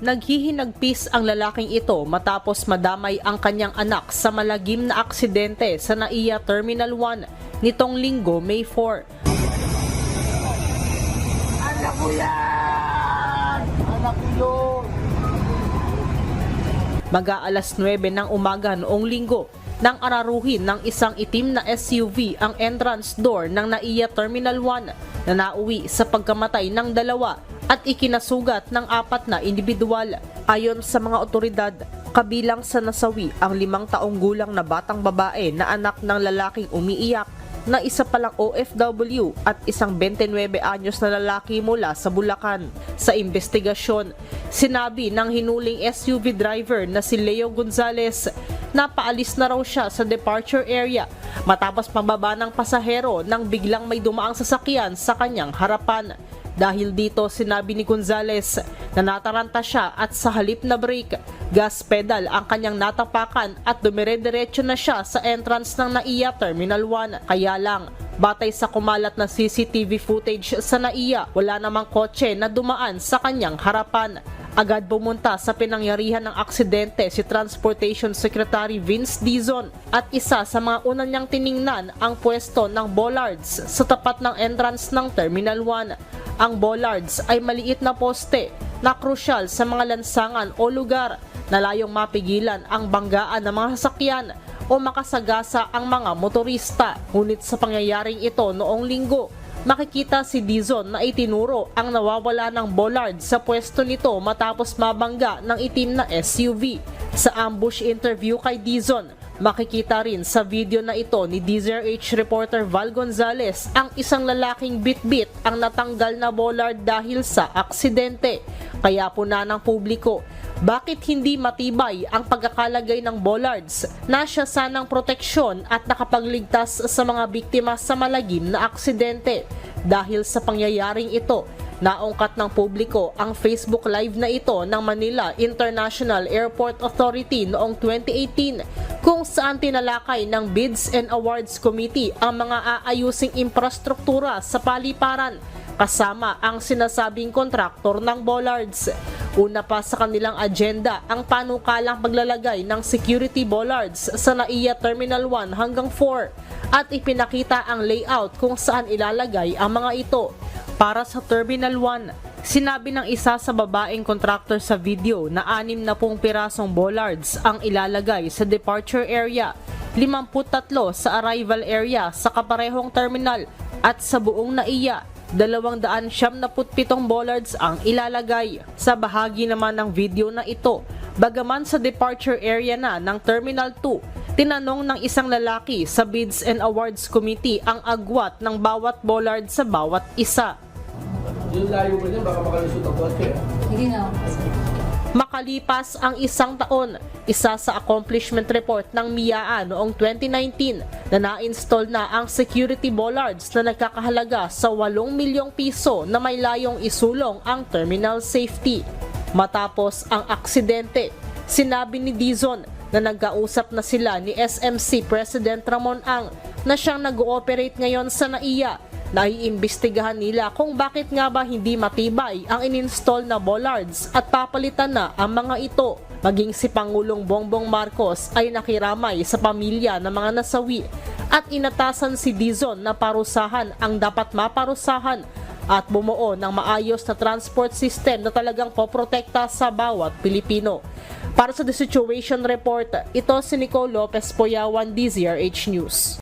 Naghihinagpis ang lalaking ito matapos madamay ang kanyang anak sa malagim na aksidente sa NAIA Terminal 1 nitong Linggo, May 4. Anak ko yan! Anak ko yun! Mag-aalas 9 ng umaga noong Linggo nang araruhin ng isang itim na SUV ang entrance door ng NAIA Terminal 1 na nauwi sa pagkamatay ng dalawa at ikinasugat ng 4 na individual. Ayon sa mga otoridad, kabilang sa nasawi ang 5 taong gulang na batang babae na anak ng lalaking umiiyak na isa palang OFW at isang 29 anyos na lalaki mula sa Bulacan. Sa investigasyon, sinabi ng hinuling SUV driver na si Leo Gonzales na paalis na raw siya sa departure area matapos pababa ng pasahero nang biglang may dumaang sasakyan sa kanyang harapan. Dahil dito, sinabi ni Gonzales na nataranta siya at sa halip na brake, gas pedal ang kanyang natapakan at dumire-diretso na siya sa entrance ng NAIA Terminal 1. Kaya lang, batay sa kumalat na CCTV footage sa NAIA, wala namang kotse na dumaan sa kanyang harapan. Agad pumunta sa pinangyarihan ng aksidente si Transportation Secretary Vince Dizon at isa sa mga una niyang tiningnan ang pwesto ng bollards sa tapat ng entrance ng Terminal 1. Ang bollards ay maliit na poste na krusyal sa mga lansangan o lugar na layong mapigilan ang banggaan ng mga sasakyan o makasagasa ang mga motorista. Ngunit sa pangyayaring ito noong Linggo, makikita si Dizon na itinuro ang nawawala ng bollard sa pwesto nito matapos mabangga ng itim na SUV. Sa ambush interview kay Dizon, makikita rin sa video na ito ni DZRH reporter Val Gonzales ang isang lalaking bit-bit ang natanggal na bollard dahil sa aksidente. Kaya puna ng publiko, bakit hindi matibay ang pagkakalagay ng bollards na siya sanang proteksyon at nakapagligtas sa mga biktima sa malagim na aksidente? Dahil sa pangyayaring ito, naungkat ng publiko ang Facebook Live na ito ng Manila International Airport Authority noong 2018 kung saan tinalakay ng Bids and Awards Committee ang mga aayusing infrastruktura sa paliparan kasama ang sinasabing kontraktor ng bollards. Una pa sa kanilang agenda ang panukalang paglalagay ng security bollards sa NAIA Terminal 1 hanggang 4 at ipinakita ang layout kung saan ilalagay ang mga ito. Para sa Terminal 1, sinabi ng isa sa babaeng kontraktor sa video na 60 pirasong bollards ang ilalagay sa departure area, 53 sa arrival area sa kaparehong terminal at sa buong NAIA, 277 bollards ang ilalagay. Sa bahagi naman ng video na ito, bagaman sa departure area na ng Terminal 2, tinanong ng isang lalaki sa Bids and Awards Committee ang agwat ng bawat bollard sa bawat isa. Yung layo mo niya, baka makalusot ang kotse. Hindi na. Makalipas ang isang taon, isa sa accomplishment report ng MIAA noong 2019 na na-install na ang security bollards na nagkakahalaga sa 8 milyong piso na may layong isulong ang terminal safety. Matapos ang aksidente, sinabi ni Dizon na nagkausap na sila ni SMC President Ramon Ang na siyang nag-ooperate ngayon sa NAIA. Naiimbestigahan nila kung bakit nga ba hindi matibay ang in-install na bollards at papalitan na ang mga ito. Maging si Pangulong Bongbong Marcos ay nakiramay sa pamilya ng mga nasawi at inatasan si Dizon na parusahan ang dapat maparusahan at bumuo ng maayos na transport system na talagang poprotekta sa bawat Pilipino. Para sa The Situation Report, ito si Nicole Lopez Poyawan, DZRH News.